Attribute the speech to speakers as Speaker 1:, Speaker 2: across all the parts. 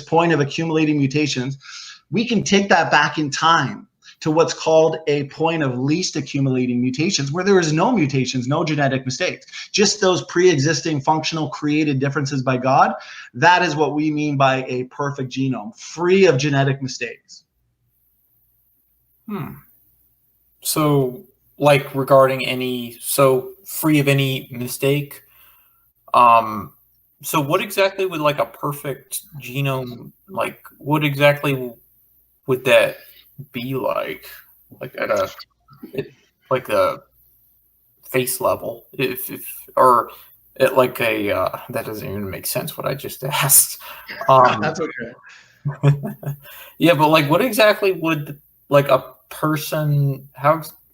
Speaker 1: point of accumulating mutations, we can take that back in time to what's called a point of least accumulating mutations, where there is no mutations, no genetic mistakes, just those pre-existing functional created differences by God. That is what we mean by a perfect genome, free of genetic mistakes.
Speaker 2: So, like regarding free of any mistake. So what exactly would like a perfect genome, like what exactly would that be like at a face level, or at like a that doesn't even make sense what I just asked.
Speaker 1: That's okay.
Speaker 2: Yeah, but like what exactly would like a person,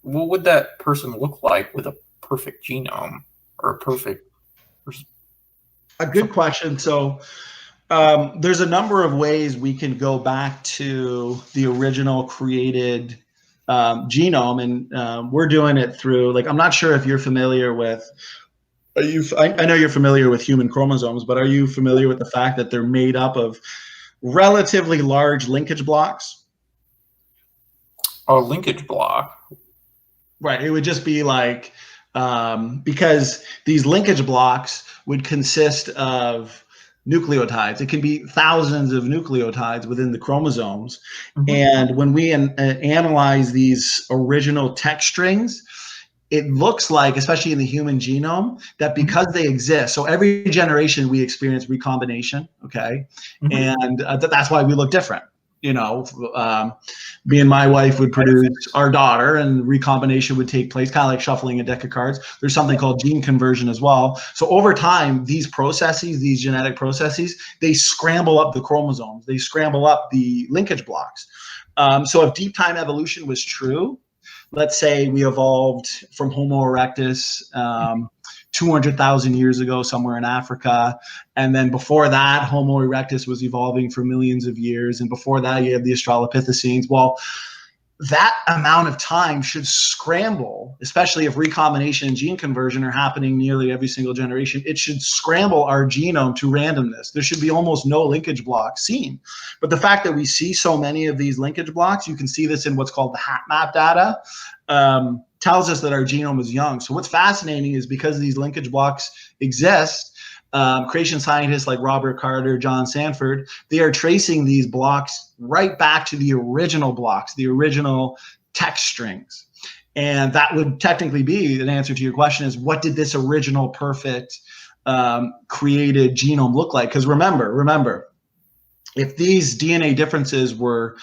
Speaker 2: what would that person look like with a perfect genome or a perfect?
Speaker 1: A good question. So there's a number of ways we can go back to the original created genome, and we're doing it through, like, I'm not sure if you're familiar with, I know you're familiar with human chromosomes, but are you familiar with the fact that they're made up of relatively large linkage blocks?
Speaker 2: A linkage block?
Speaker 1: Right. It would just be like, because these linkage blocks would consist of nucleotides. It can be thousands of nucleotides within the chromosomes. And when we analyze these original text strings, it looks like, especially in the human genome, that because they exist, so every generation we experience recombination, okay? And that's why we look different. You know, me and my wife would produce our daughter, and recombination would take place, kind of like shuffling a deck of cards. There's something called gene conversion as well. So over time, these processes, these genetic processes, they scramble up the chromosomes. They scramble up the linkage blocks. So if deep time evolution was true, let's say we evolved from Homo erectus 200,000 years ago somewhere in Africa. And then before that, Homo erectus was evolving for millions of years. And before that, you have the Australopithecines. Well, that amount of time should scramble, especially if recombination and gene conversion are happening nearly every single generation. It should scramble our genome to randomness. There should be almost no linkage blocks seen. But the fact that we see so many of these linkage blocks, you can see this in what's called the HapMap data, tells us that our genome is young. So what's fascinating is because these linkage blocks exist, creation scientists like Robert Carter, John Sanford, they are tracing these blocks right back to the original blocks, the original text strings. And that would technically be an answer to your question, is what did this original perfect created genome look like? Because remember, if these DNA differences were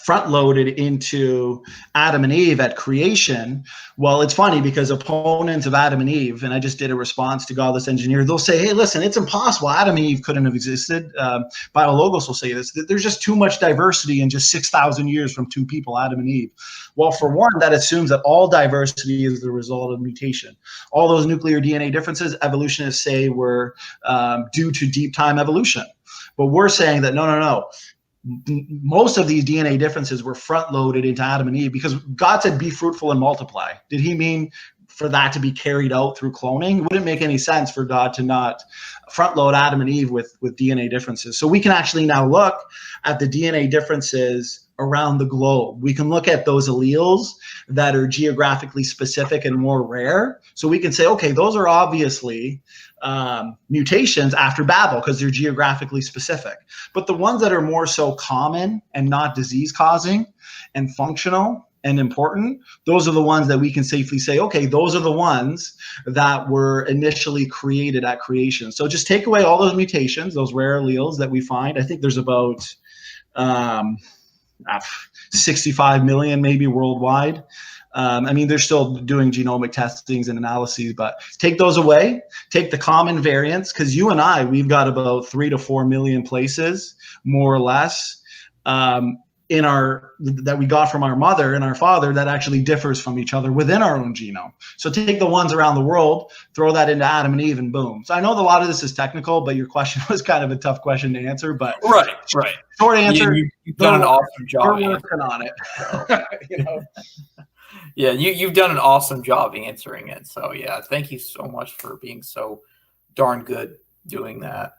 Speaker 1: front-loaded into Adam and Eve at creation, well, it's funny because opponents of Adam and Eve, and I just did a response to Godless Engineer, they'll say, hey, listen, it's impossible. Adam and Eve couldn't have existed. Biologos will say this, that there's just too much diversity in just 6,000 years from two people, Adam and Eve. Well, for one, that assumes that all diversity is the result of mutation. All those nuclear DNA differences, evolutionists say, were due to deep time evolution. But we're saying that no. Most of these DNA differences were front-loaded into Adam and Eve because God said, be fruitful and multiply. Did he mean for that to be carried out through cloning? It wouldn't make any sense for God to not front-load Adam and Eve with DNA differences. So we can actually now look at the DNA differences around the globe. We can look at those alleles that are geographically specific and more rare. So we can say, okay, those are obviously mutations after Babel because they're geographically specific. But the ones that are more so common and not disease causing and functional and important, those are the ones that we can safely say, okay, those are the ones that were initially created at creation. So just take away all those mutations, those rare alleles that we find. I think there's about 65 million maybe worldwide. I mean, they're still doing genomic testings and analyses, but take those away, take the common variants, because you and I, we've got about 3 to 4 million places, more or less, in our, that we got from our mother and our father that actually differs from each other within our own genome. So take the ones around the world, throw that into Adam and Eve, and boom. So I know that a lot of this is technical, but your question was kind of a tough question to answer. But
Speaker 2: right.
Speaker 1: Short answer,
Speaker 2: you've done an awesome job.
Speaker 1: We're working on it. You know?
Speaker 2: Yeah, you've done an awesome job answering it. So yeah, thank you so much for being so darn good doing that.